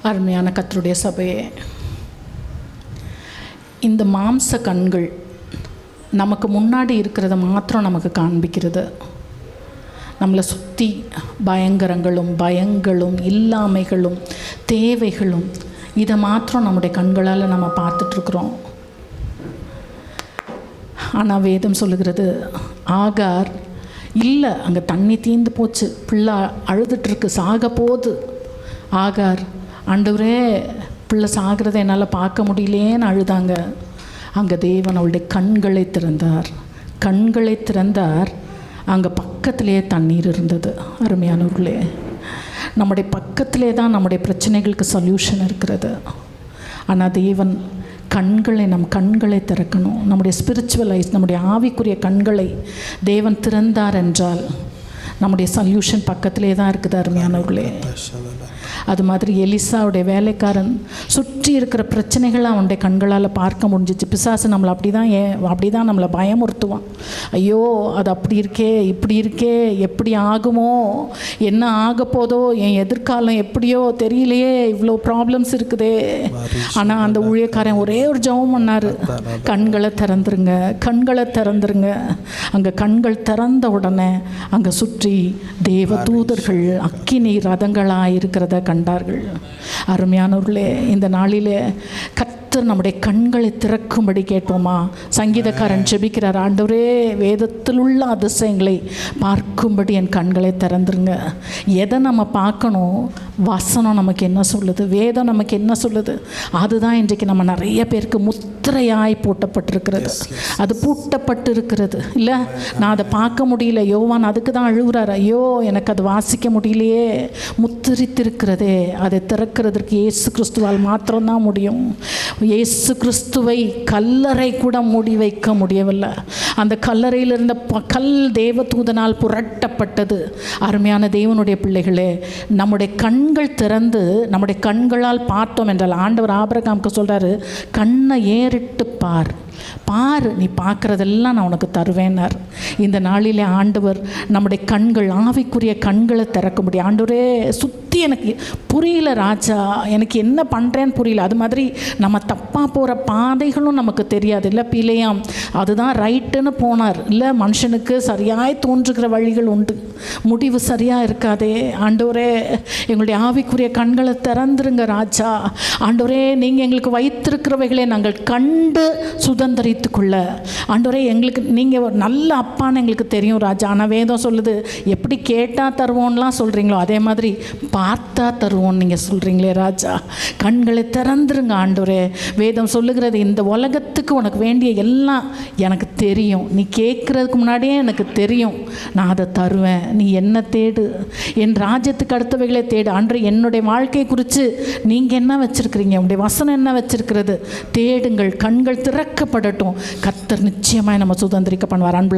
அருமையான கர்த்தருடைய சபையே, இந்த மாம்ச கண்கள் நமக்கு முன்னாடி இருக்கிறத மாத்திரம் நமக்கு காண்பிக்கிறது. நம்மளை சுற்றி பயங்களும் இல்லாமைகளும் தேவைகளும் இதை மாத்திரம் நம்முடைய கண்களால் நம்ம பார்த்துட்ருக்குறோம். ஆனால் வேதம் சொல்லுகிறது, ஆகார் இல்லை, அங்கே தண்ணி தீர்ந்து போச்சு, பிள்ளை அழுதுட்டுருக்கு, சாக போகுது. ஆகார், ஆண்டவரே பிள்ளை சாகிறத என்னால் பார்க்க முடியலேன்னு அழுதாங்க. அங்கே தேவன் அவளுடைய கண்களை திறந்தார். அங்கே பக்கத்திலே தண்ணீர் இருந்தது. அருமையானவர்களே, நம்முடைய பக்கத்திலே தான் நம்முடைய பிரச்சனைகளுக்கு சொல்யூஷன் இருக்கிறது. ஆனால் தேவன் நம் கண்களை திறக்கணும். நம்முடைய ஸ்பிரிச்சுவலைஸ், நம்முடைய ஆவிக்குரிய கண்களை தேவன் திறந்தார் என்றால் நம்முடைய சொல்யூஷன் பக்கத்திலே தான் இருக்குது. அருமையானவர்களே, அது மாதிரி எலிசாவுடைய வேலைக்காரன் சுற்றி இருக்கிற பிரச்சனைகளை அவனுடைய கண்களால் பார்க்க முடிஞ்சிச்சு. பிசாசு நம்மளை அப்படி தான் நம்மளை பயமுறுத்துவான். ஐயோ அது அப்படி இருக்கே, இப்படி இருக்கே, எப்படி ஆகுமோ, என்ன ஆக போதோ, என் எதிர்காலம் எப்படியோ தெரியலையே, இவ்வளோ ப்ராப்ளம்ஸ் இருக்குதே. ஆனால் அந்த ஊழியக்காரன் ஒரே ஒரு ஜெபம் பண்ணார், கண்களை திறந்துருங்க. அங்கே கண்கள் திறந்த உடனே அங்கே சுற்றி தேவ தூதர்கள் அக்கினி ரதங்களாக இருக்கிறத கண்டார்கள். அருமையானவர்களே, இந்த நாளிலே கர்த்தர் நம்முடைய கண்களை திறக்கும்படி கேட்போமா? சங்கீதக்காரன் ஜெபிக்கிறார், ஆண்டவரே வேதத்தில் உள்ள அதிசயங்களை பார்க்கும்படி என் கண்களை திறந்துருங்க. எதை நம்ம பார்க்கணும்? வசனம் நமக்கு என்ன சொல்லுது, வேதம் நமக்கு என்ன சொல்லுது, அதுதான் இன்றைக்கு நம்ம நிறைய பேருக்கு முத்திரையாய் பூட்டப்பட்டிருக்கிறது. அது பூட்டப்பட்டு இருக்கிறது இல்லை, நான் அதை பார்க்க முடியல. யோவான் அதுக்கு தான் அழுகுறார், ஐயோ எனக்கு அது வாசிக்க முடியலையே. முத்திரித்திருக்கிறதே, அதை திறக்கிறதுக்கு இயேசு கிறிஸ்துவால் மாத்திரம்தான் முடியும். இயேசு கிறிஸ்துவை கல்லறை கூட மூடி வைக்க முடியவில்லை. அந்த கல்லறையில் இருந்த கல் தேவதூதனால் புரட்டப்பட்டது. அருமையான தேவனுடைய பிள்ளைகளே, நம்முடைய கண்கள் திறந்து நம்முடைய கண்களால் பார்த்தோம் என்றால், ஆண்டவர் ஆபிரகாமுக்கு சொல்கிறாரு, கண்ணை ஏறிட்டு பார், நீ பார்க்குறதெல்லாம் நான் உனக்கு தருவேன்னார். இந்த நாளிலே ஆண்டவர் நம்முடைய கண்கள், ஆவிக்குரிய கண்களை திறக்க முடியும். ஆண்டவரே சுற்றி எனக்கு புரியல ராஜா, எனக்கு என்ன பண்ணுறேன்னு புரியல. அது மாதிரி நம்ம தப்பாக போகிற பாதைகளும் நமக்கு தெரியாது இல்லை. பிழையாம் அதுதான் ரைட்டுன்னு போனார் இல்லை. மனுஷனுக்கு சரியாய் தோன்றுகிற வழிகள் உண்டு, முடிவு சரியாக இருக்காதே. ஆண்டவரே எங்களுடைய ஆவிக்குரிய கண்களை திறந்துருங்க ராஜா. ஆண்டவரே நீங்கள் எங்களுக்கு வைத்திருக்கிறவைகளை நாங்கள் கண்டு சுதந்திரித்துக்குள்ள. ஆண்டவரே எங்களுக்கு நீங்கள் ஒரு நல்ல அப்பான்னு எங்களுக்கு தெரியும் ராஜா. ஆனால் வேதம் சொல்லுது, எப்படி கேட்டால் தருவோம்லாம் சொல்கிறீங்களோ அதே மாதிரி பார்த்தா தருவோம்னு நீங்கள் சொல்கிறீங்களே ராஜா. கண்களை திறந்துருங்க ஆண்டவரே. வேதம் சொல்லுகிறது, இந்த உலகத்துக்கு உனக்கு வேண்டிய எல்லாம் எனக்கு தெரியும், நீ கேட்குறதுக்கு முன்னாடியே எனக்கு தெரியும், நான் அதை தருவேன். நீ என்ன தேடு, என் ராஜ்யத்துக்கு அடுத்தவைகளை தேடு. அன்று என்னுடைய வாழ்க்கை குறித்து நீங்கள் என்ன வச்சுருக்கிறீங்க, உங்களுடைய வசனம் என்ன வச்சுருக்கிறது, தேடுங்கள். கண்கள் திறக்கப்படட்டும். கர்த்தர் நிச்சயமாய் நம்ம சுதந்திரிக்க பண்ணுவார். அன்பு